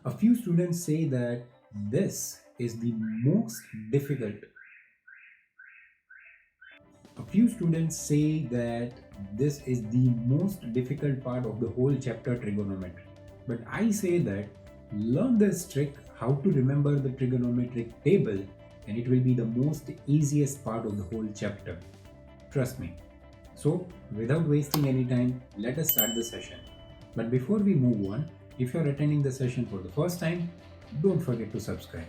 A few students say that this is the most difficult. A few students say that this is the most difficult part of the whole chapter trigonometry. But I say that learn this trick how to remember the trigonometric table and it will be the most easiest part of the whole chapter. Trust me. So, without wasting any time, let us start the session. But before we move on, if you are attending the session for the first time, don't forget to subscribe.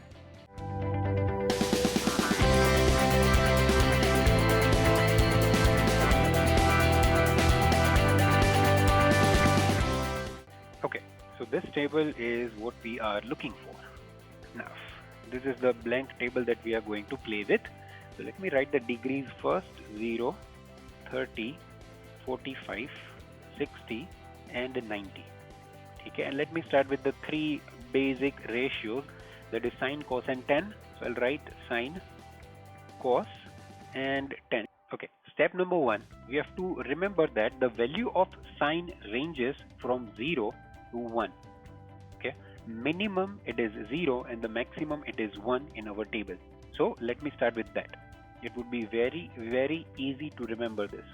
Okay, so this table is what we are looking for. Now, this is the blank table that we are going to play with. So let me write the degrees first: 0, 30, 45, 60 and 90. Okay, and let me start with the three basic ratios, that is sine, cos and tan. So I'll write sine, cos and tan. Okay, step number 1, we have to remember that the value of sine ranges from 0 to 1. Okay, minimum it is 0 and the maximum it is 1 in our table. So let me start with that. It would be very easy to remember this.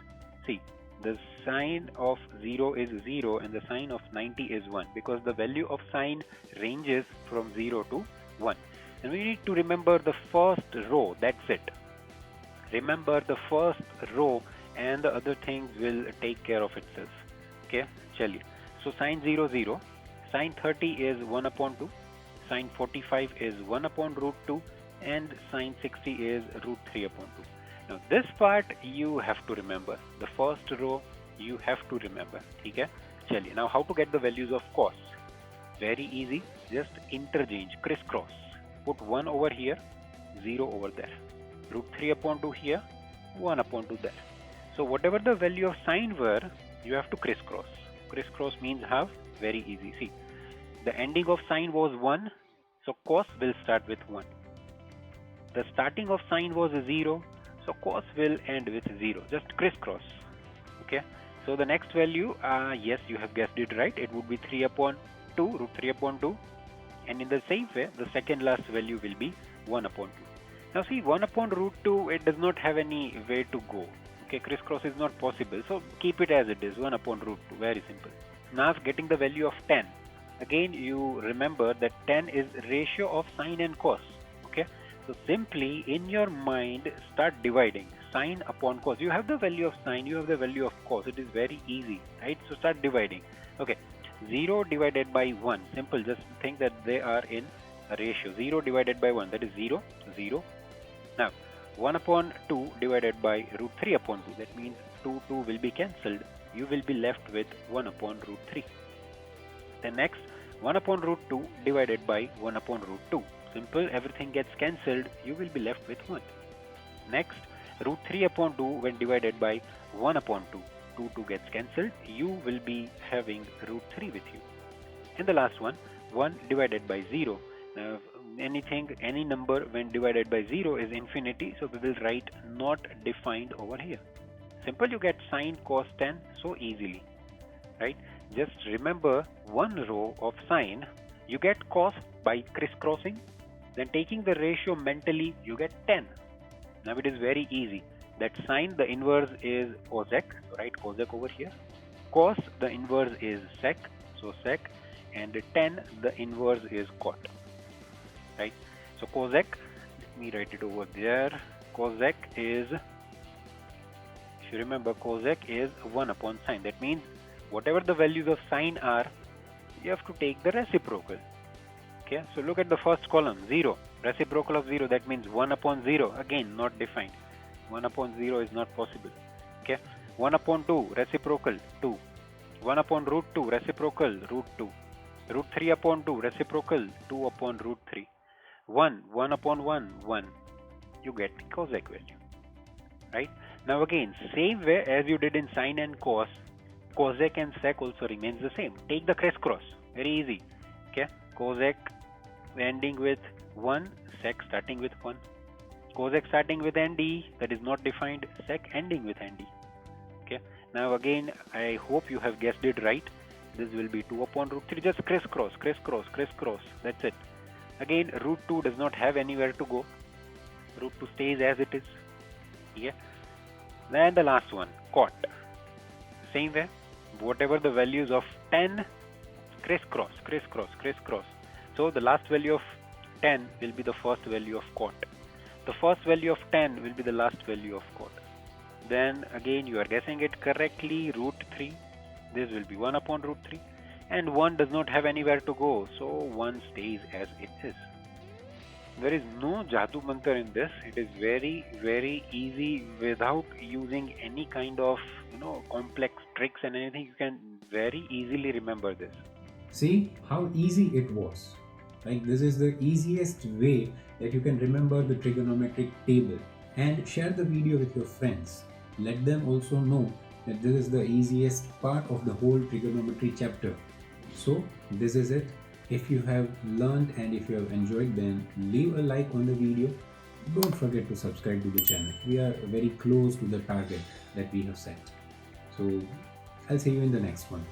See, the sine of 0 is 0 and the sine of 90 is 1, because the value of sine ranges from 0 to 1. And we need to remember the first row, that's it. Remember the first row and the other things will take care of itself. Okay, chaliye. So sine 0, 0, sine 30 is 1 upon 2, sine 45 is 1 upon root 2 and sine 60 is root 3 upon 2. Now this part you have to remember. The first row you have to remember. Okay, chaliye. Now how to get the values of cos? Very easy. Just interchange, crisscross. Put 1 over here, 0 over there. Root 3 upon 2 here, 1 upon 2 there. So whatever the value of sine were, you have to crisscross. Crisscross means half. Very easy. See, the ending of sine was 1, so cos will start with 1. The starting of sine was 0, so cos will end with 0. Just crisscross. Okay. So the next value, yes, you have guessed it right. It would be 3 upon 2, root 3 upon 2. And in the same way, the second last value will be 1 upon 2. Now see, 1 upon root 2, it does not have any way to go. Okay, crisscross is not possible. So keep it as it is, 1 upon root 2. Very simple. Now getting the value of tan. Again, you remember that tan is ratio of sine and cos. Okay. So simply in your mind, start dividing. Sine upon cos. You have the value of sine, you have the value of cos. It is very easy, right? So start dividing. Okay. 0 divided by 1. Simple. Just think that they are in a ratio. 0 divided by 1. That is 0, 0. Now, 1 upon 2 divided by root 3 upon 2. That means 2 will be cancelled. You will be left with 1 upon root 3. Then next, 1 upon root 2 divided by 1 upon root 2. Simple, everything gets cancelled. You will be left with 1. Next, root 3 upon 2 when divided by 1 upon 2. 2 gets cancelled. You will be having root 3 with you. And the last one, 1 divided by 0. Now, any number when divided by 0 is infinity, so we will write not defined over here. Simple, you get sine, cos, tan so easily, right? Just remember one row of sine, you get cos by crisscrossing, then taking the ratio mentally, you get tan. Now it is very easy. That sine, the inverse is cosec, so write cosec over here. Cos, the inverse is sec, so sec, and tan, the inverse is cot. Right? So cosec, let me write it over there. Cosec is, if you remember, cosec is 1 upon sine. That means whatever the values of sine are, you have to take the reciprocal. Okay, so look at the first column, 0. Reciprocal of 0, that means 1 upon 0. Again, not defined. 1 upon 0 is not possible. Okay, 1 upon 2, reciprocal, 2. 1 upon root 2, reciprocal, root 2. Root 3 upon 2, reciprocal, 2 upon root 3. 1 upon 1, 1. You get the cosec value. Right? Now again, same way as you did in sine and cos, cosec and sec also remains the same. Take the crisscross. Very easy. Okay? Cosec ending with 1, sec starting with 1. Cosec starting with nd, that is not defined. Sec ending with nd. Okay? Now again, I hope you have guessed it right. This will be 2 upon root 3. Just crisscross, crisscross, crisscross. That's it. Again, root 2 does not have anywhere to go. Root 2 stays as it is. Yeah. Then the last one, cot. Same way. Whatever the values of 10, crisscross, crisscross, crisscross. So the last value of 10 will be the first value of cot. The first value of 10 will be the last value of cot. Then again you are guessing it correctly, root 3. This will be 1 upon root 3. And 1 does not have anywhere to go, so 1 stays as it is. There is no Jadoo Mantar in this. It is very, very easy without using any kind of complex tricks and anything. You can very easily remember this. See how easy it was. Like, this is the easiest way that you can remember the trigonometric table. And share the video with your friends. Let them also know that this is the easiest part of the whole trigonometry chapter. So this is it. If you have learned and if you have enjoyed, then leave a like on the video. Don't forget to subscribe to the channel. We are very close to the target that we have set. So I'll see you in the next one.